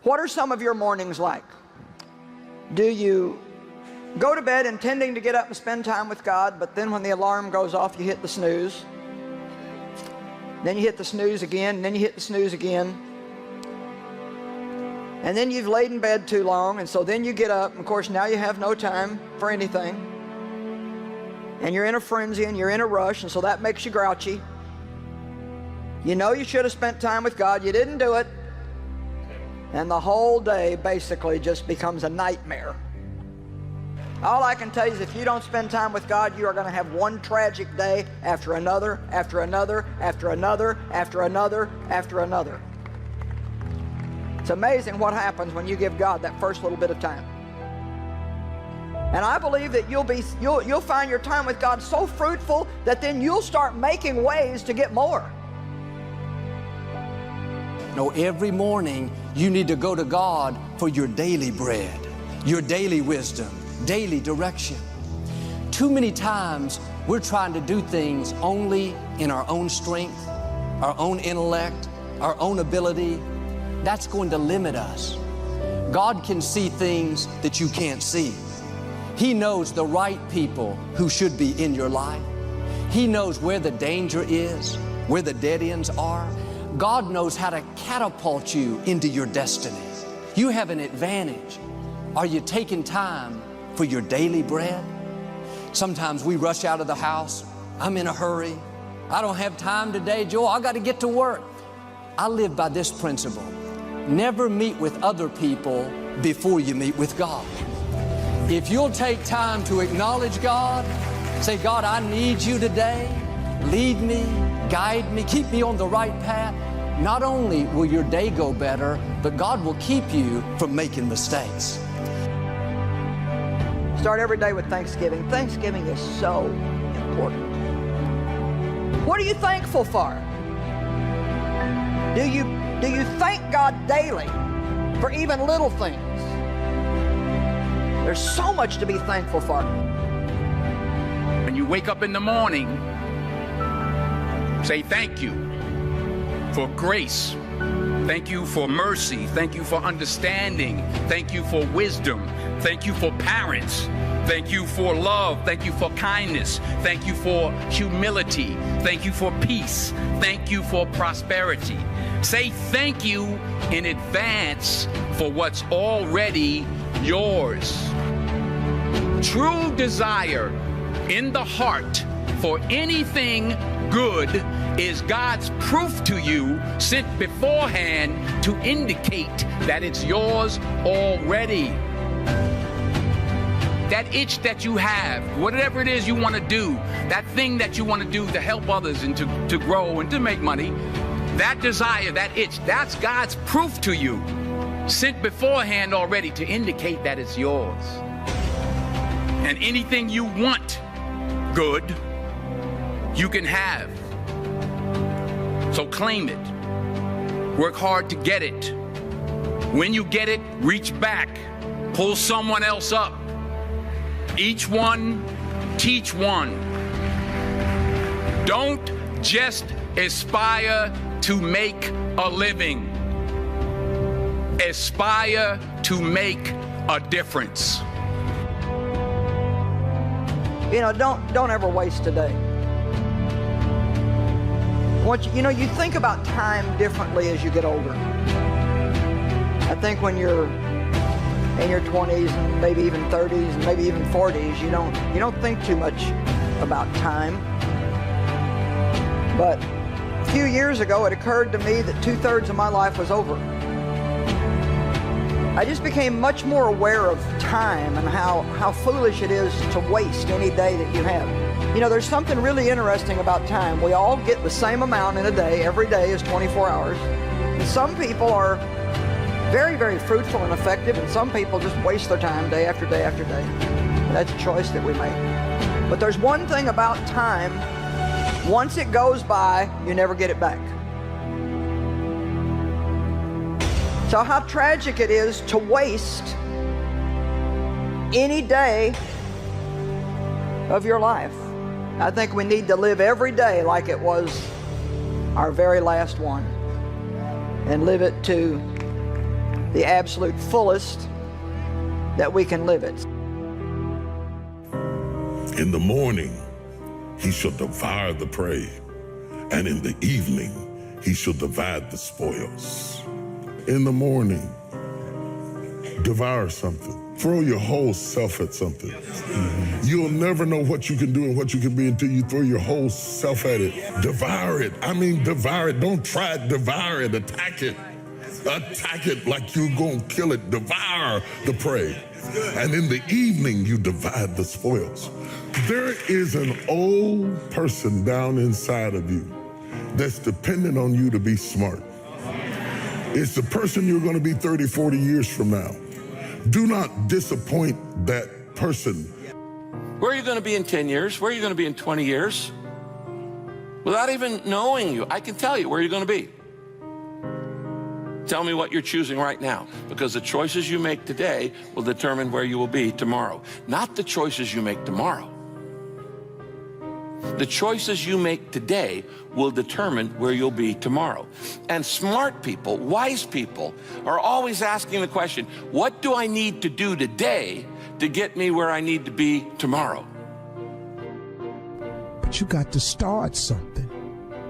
What are some of your mornings like? Do you go to bed intending to get up and spend time with God, but then when the alarm goes off, you hit the snooze? Then you hit the snooze again, and then you hit the snooze again. And then you've laid in bed too long, and so then you get up, and of course now you have no time for anything. And you're in a frenzy, and you're in a rush, and so that makes you grouchy. You know you should have spent time with God, you didn't do it. And the whole day basically just becomes a nightmare. All I can tell you is if you don't spend time with God, you are going to have one tragic day after another, after another, after another, after another, after another. It's amazing what happens when you give God that first little bit of time. And I believe that you'll find your time with God so fruitful that then you'll start making ways to get more. No, every morning you need to go to God for your daily bread, your daily wisdom, daily direction. Too many times we're trying to do things only in our own strength, our own intellect, our own ability. That's going to limit us. God can see things that you can't see. He knows the right people who should be in your life. He knows where the danger is, where the dead ends are. God knows how to catapult you into your destiny. You have an advantage. Are you taking time for your daily bread? Sometimes we rush out of the house. I'm in a hurry. I don't have time today, Joel. I got to get to work. I live by this principle. Never meet with other people before you meet with God. If you'll take time to acknowledge God, say, God, I need you today. Lead me, guide me, keep me on the right path. Not only will your day go better, but God will keep you from making mistakes. Start every day with Thanksgiving. Thanksgiving is so important. What are you thankful for? Do you thank God daily for even little things? There's so much to be thankful for. When you wake up in the morning, say thank you for grace. Thank you for mercy. Thank you for understanding. Thank you for wisdom. Thank you for parents. Thank you for love. Thank you for kindness. Thank you for humility. Thank you for peace. Thank you for prosperity. Say thank you in advance for what's already yours. True desire in the heart for anything good is God's proof to you sent beforehand to indicate that it's yours already. That itch that you have, whatever it is you want to do, that thing that you want to do to help others and to grow and to make money, that desire, that itch, that's God's proof to you, sent beforehand already to indicate that it's yours. And anything you want good, you can have. So claim it. Work hard to get it. When you get it, reach back. Pull someone else up. Each one, teach one. Don't just aspire to make a living. Aspire to make a difference. You know, don't ever waste a day. You think about time differently as you get older. I think when you're in your 20s and maybe even 30s and maybe even 40s, you don't think too much about time. But a few years ago, it occurred to me that 2/3 of my life was over. I just became much more aware of time and how foolish it is to waste any day that you have. You know, there's something really interesting about time. We all get the same amount in a day. Every day is 24 hours. And some people are very, very fruitful and effective, and some people just waste their time day after day after day. That's a choice that we make. But there's one thing about time. Once it goes by, you never get it back. So how tragic it is to waste any day of your life. I think we need to live every day like it was our very last one, and live it to the absolute fullest that we can live it. In the morning, he shall devour the prey, and in the evening, he shall divide the spoils. In the morning, devour something. Throw your whole self at something. You'll never know what you can do and what you can be until you throw your whole self at it. Devour it. I mean, devour it. Don't try it. Devour it. Attack it. Attack it like you're going to kill it. Devour the prey. And in the evening, you divide the spoils. There is an old person down inside of you that's dependent on you to be smart. It's the person you're going to be 30, 40 years from now. Do not disappoint that person. Where are you going to be in 10 years? Where are you going to be in 20 years? Without even knowing you, I can tell you where you're going to be. Tell me what you're choosing right now, because the choices you make today will determine where you will be tomorrow. Not the choices you make tomorrow. The choices you make today will determine where you'll be tomorrow. And smart people, wise people, are always asking the question, what do I need to do today to get me where I need to be tomorrow? But you got to start something.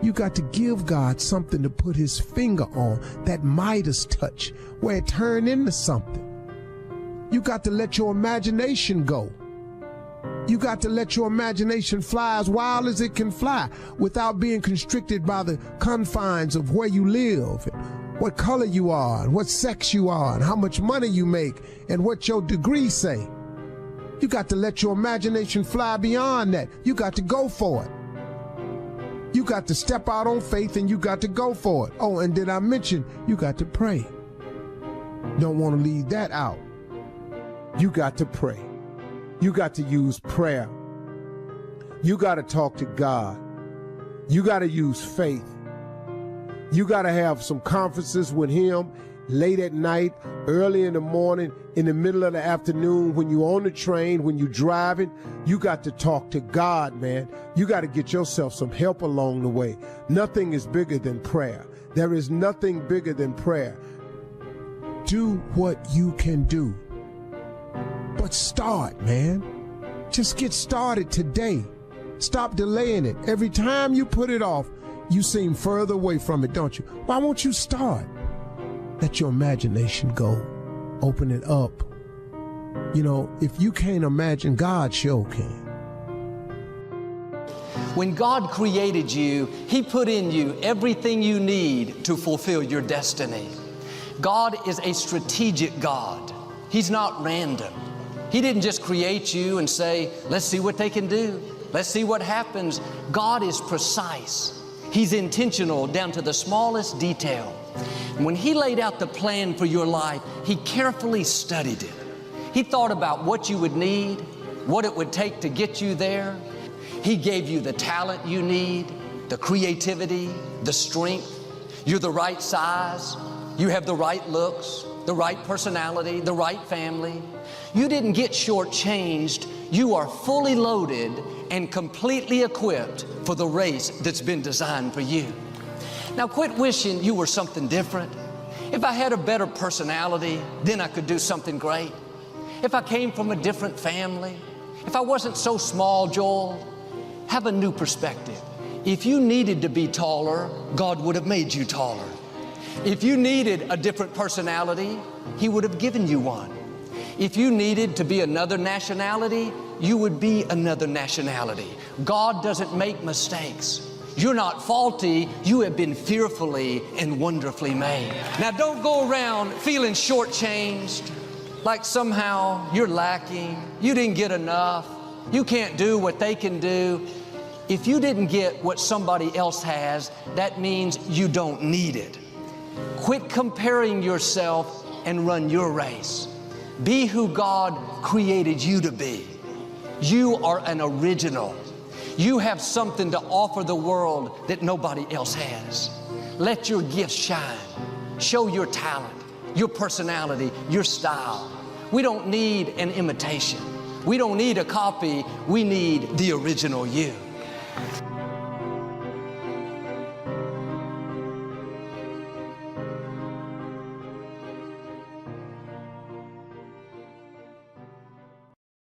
You got to give God something to put his finger on, that Midas touch, where it turned into something. You got to let your imagination go. You got to let your imagination fly as wild as it can fly without being constricted by the confines of where you live, and what color you are, and what sex you are, and how much money you make, and what your degrees say. You got to let your imagination fly beyond that. You got to go for it. You got to step out on faith, and you got to go for it. Oh, and did I mention you got to pray? Don't want to leave that out. You got to pray. You got to use prayer. You got to talk to God. You got to use faith. You got to have some conferences with him late at night, early in the morning, in the middle of the afternoon, when you're on the train, when you're driving. You got to talk to God, man. You got to get yourself some help along the way. Nothing is bigger than prayer. There is nothing bigger than prayer. Do what you can do. But start, man. Just get started today. Stop delaying it. Every time you put it off, you seem further away from it, don't you? Why won't you start? Let your imagination go. Open it up. You know, if you can't imagine, God sure can. When God created you, he put in you everything you need to fulfill your destiny. God is a strategic God. He's not random. He didn't just create you and say, let's see what they can do. Let's see what happens. God is precise. He's intentional down to the smallest detail. And when he laid out the plan for your life, he carefully studied it. He thought about what you would need, what it would take to get you there. He gave you the talent you need, the creativity, the strength. You're the right size. You have the right looks, the right personality, the right family. You didn't get shortchanged. You are fully loaded and completely equipped for the race that's been designed for you. Now quit wishing you were something different. If I had a better personality, then I could do something great. If I came from a different family, if I wasn't so small, Joel, have a new perspective. If you needed to be taller, God would have made you taller. If you needed a different personality, he would have given you one. If you needed to be another nationality, you would be another nationality. God doesn't make mistakes. You're not faulty. You have been fearfully and wonderfully made. Now don't go around feeling shortchanged, like somehow you're lacking, you didn't get enough, you can't do what they can do. If you didn't get what somebody else has, that means you don't need it. Quit comparing yourself and run your race. Be who God created you to be. You are an original. You have something to offer the world that nobody else has. Let your gifts shine. Show your talent, your personality, your style. We don't need an imitation. We don't need a copy. We need the original you.